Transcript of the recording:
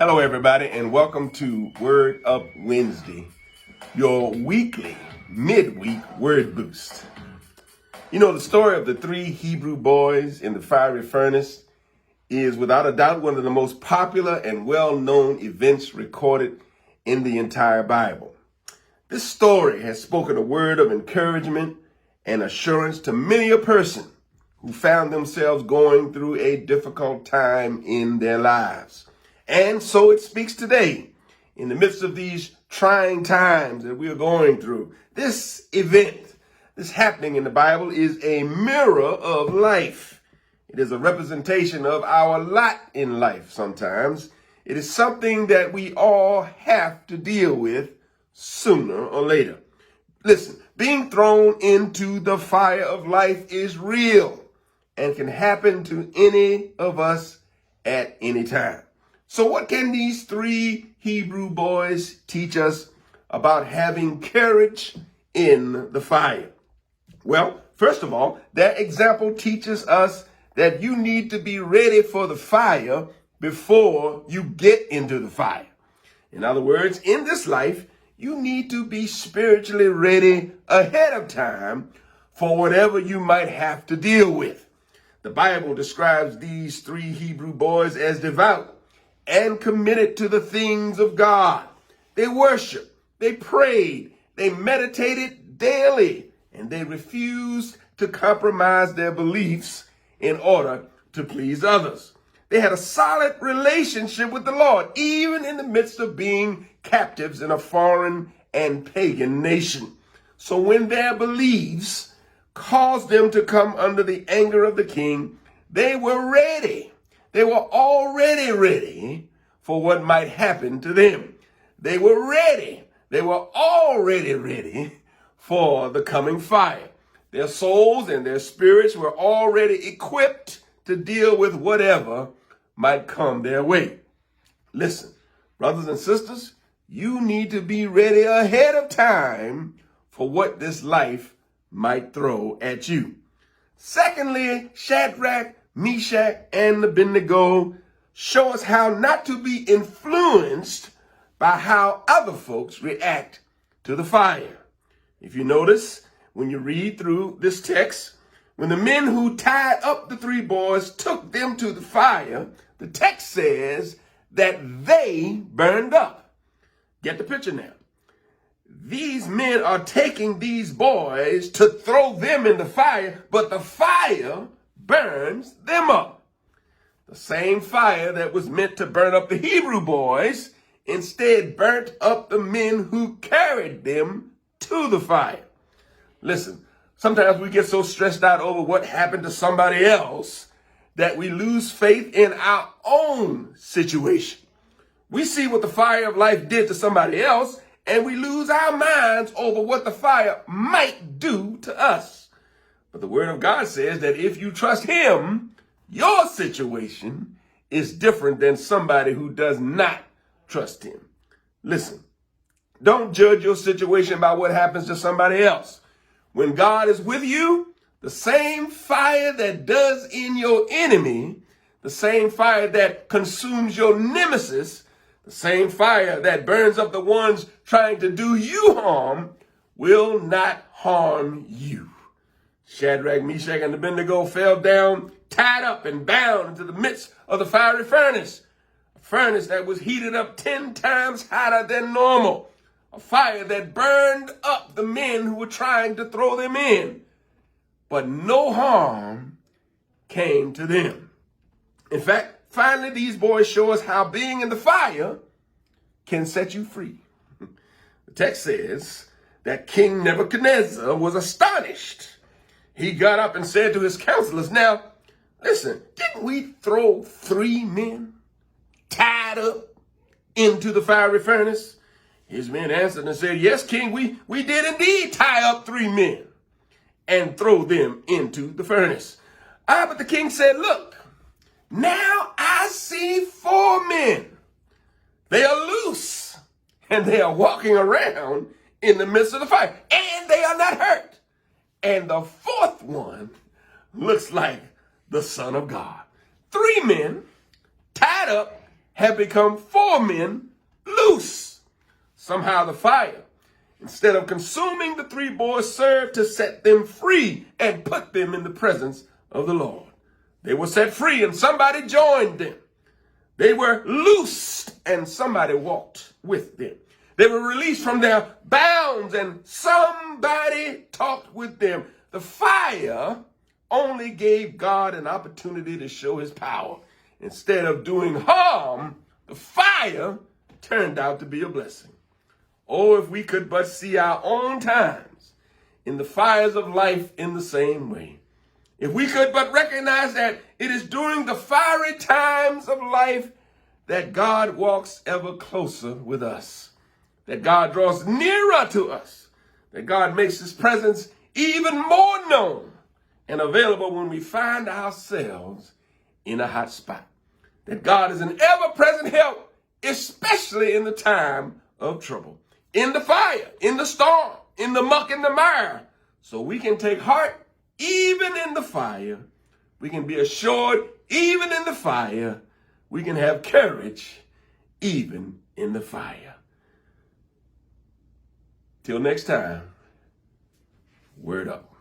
Hello, everybody, and welcome to Word Up Wednesday, your weekly, midweek word boost. You know, the story of the three Hebrew boys in the fiery furnace is without a doubt one of the most popular and well-known events recorded in the entire Bible. This story has spoken a word of encouragement and assurance to many a person who found themselves going through a difficult time in their lives. And so it speaks today, in the midst of these trying times that we are going through. This event, this happening in the Bible, is a mirror of life. It is a representation of our lot in life sometimes. It is something that we all have to deal with sooner or later. Listen, being thrown into the fire of life is real and can happen to any of us at any time. So what can these three Hebrew boys teach us about having courage in the fire? Well, first of all, their example teaches us that you need to be ready for the fire before you get into the fire. In other words, in this life, you need to be spiritually ready ahead of time for whatever you might have to deal with. The Bible describes these three Hebrew boys as devout and committed to the things of God. They worshiped, they prayed, they meditated daily, and they refused to compromise their beliefs in order to please others. They had a solid relationship with the Lord, even in the midst of being captives in a foreign and pagan nation. So when their beliefs caused them to come under the anger of the king, they were ready. They were already ready for what might happen to them. They were ready. They were already ready for the coming fire. Their souls and their spirits were already equipped to deal with whatever might come their way. Listen, brothers and sisters, you need to be ready ahead of time for what this life might throw at you. Secondly, Shadrach, Meshach, and Abednego show us how not to be influenced by how other folks react to the fire. If you notice, when you read through this text, when the men who tied up the three boys took them to the fire, the text says that they burned up. Get the picture now. These men are taking these boys to throw them in the fire, but the fire burns them up. The same fire that was meant to burn up the Hebrew boys instead burnt up the men who carried them to the fire. Listen, sometimes we get so stressed out over what happened to somebody else that we lose faith in our own situation. We see what the fire of life did to somebody else, and we lose our minds over what the fire might do to us. But the Word of God says that if you trust Him, your situation is different than somebody who does not trust Him. Listen, don't judge your situation by what happens to somebody else. When God is with you, the same fire that does in your enemy, the same fire that consumes your nemesis, the same fire that burns up the ones trying to do you harm, will not harm you. Shadrach, Meshach, and Abednego fell down, tied up and bound into the midst of the fiery furnace. A furnace that was heated up 10 times hotter than normal. A fire that burned up the men who were trying to throw them in. But no harm came to them. In fact, finally, these boys show us how being in the fire can set you free. The text says that King Nebuchadnezzar was astonished. He got up and said to his counselors, "Now, listen, didn't we throw 3 men tied up into the fiery furnace?" His men answered and said, "Yes, King, we did indeed tie up 3 men and throw them into the furnace." But the king said, "Look, now I see 4 men. They are loose and they are walking around in the midst of the fire, and they are not hurt. And the 4th one looks like the Son of God." 3 men tied up had become 4 men loose. Somehow the fire, instead of consuming the 3 boys, served to set them free and put them in the presence of the Lord. They were set free and somebody joined them. They were loosed and somebody walked with them. They were released from their bounds and somebody talked with them. The fire only gave God an opportunity to show his power. Instead of doing harm, the fire turned out to be a blessing. Oh, if we could but see our own times in the fires of life in the same way. If we could but recognize that it is during the fiery times of life that God walks ever closer with us, that God draws nearer to us, that God makes his presence even more known and available when we find ourselves in a hot spot, that God is an ever-present help, especially in the time of trouble, in the fire, in the storm, in the muck and the mire, so we can take heart even in the fire. We can be assured even in the fire. We can have courage even in the fire. Till next time, word up.